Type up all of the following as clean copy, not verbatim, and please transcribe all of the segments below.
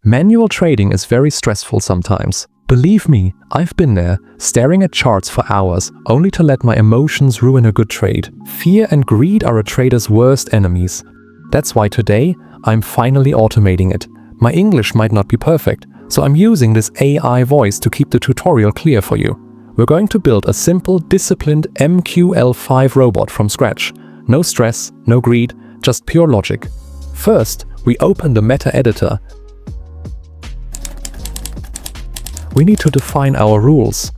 Manual trading is very stressful sometimes. Believe me, I've been there, staring at charts for hours, only to let my emotions ruin a good trade. Fear and greed are a trader's worst enemies. That's why today, I'm finally automating it. My English might not be perfect, so I'm using this AI voice to keep the tutorial clear for you. We're going to build a simple, disciplined MQL5 robot from scratch. No stress, no greed, just pure logic. First, we open the meta editor. We need to define our rules.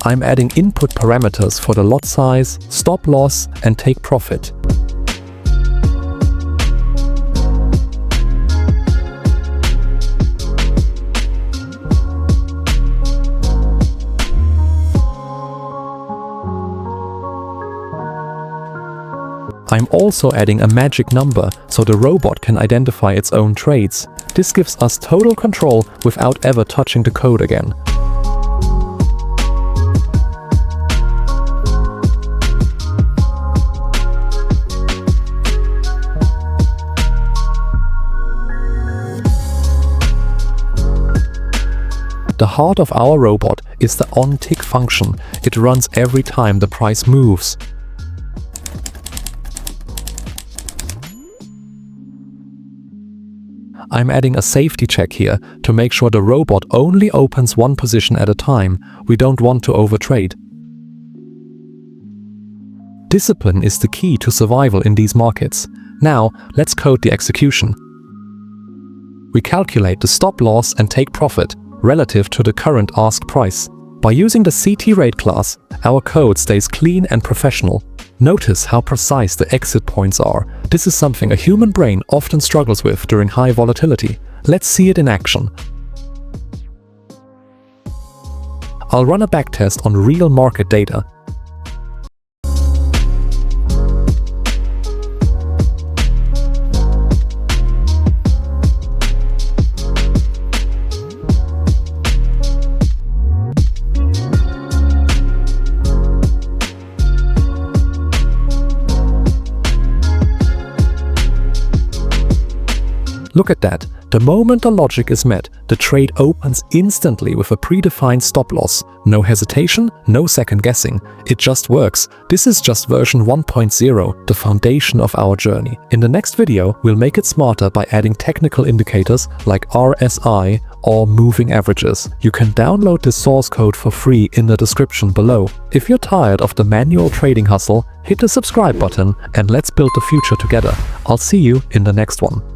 I'm adding input parameters for the lot size, stop loss, and take profit. I'm also adding a magic number so the robot can identify its own trades. This gives us total control without ever touching the code again. The heart of our robot is the OnTick function. It runs every time the price moves. I'm adding a safety check here to make sure the robot only opens one position at a time. We don't want to overtrade. Discipline is the key to survival in these markets. Now, let's code the execution. We calculate the stop loss and take profit relative to the current ask price. By using the CT rate class, our code stays clean and professional. Notice how precise the exit points are. This is something a human brain often struggles with during high volatility. Let's see it in action. I'll run a backtest on real market data. Look at that. The moment the logic is met, the trade opens instantly with a predefined stop loss. No hesitation, no second guessing. It just works. This is just version 1.0, the foundation of our journey. In the next video, we'll make it smarter by adding technical indicators like RSI or moving averages. You can download this source code for free in the description below. If you're tired of the manual trading hustle, hit the subscribe button and let's build the future together. I'll see you in the next one.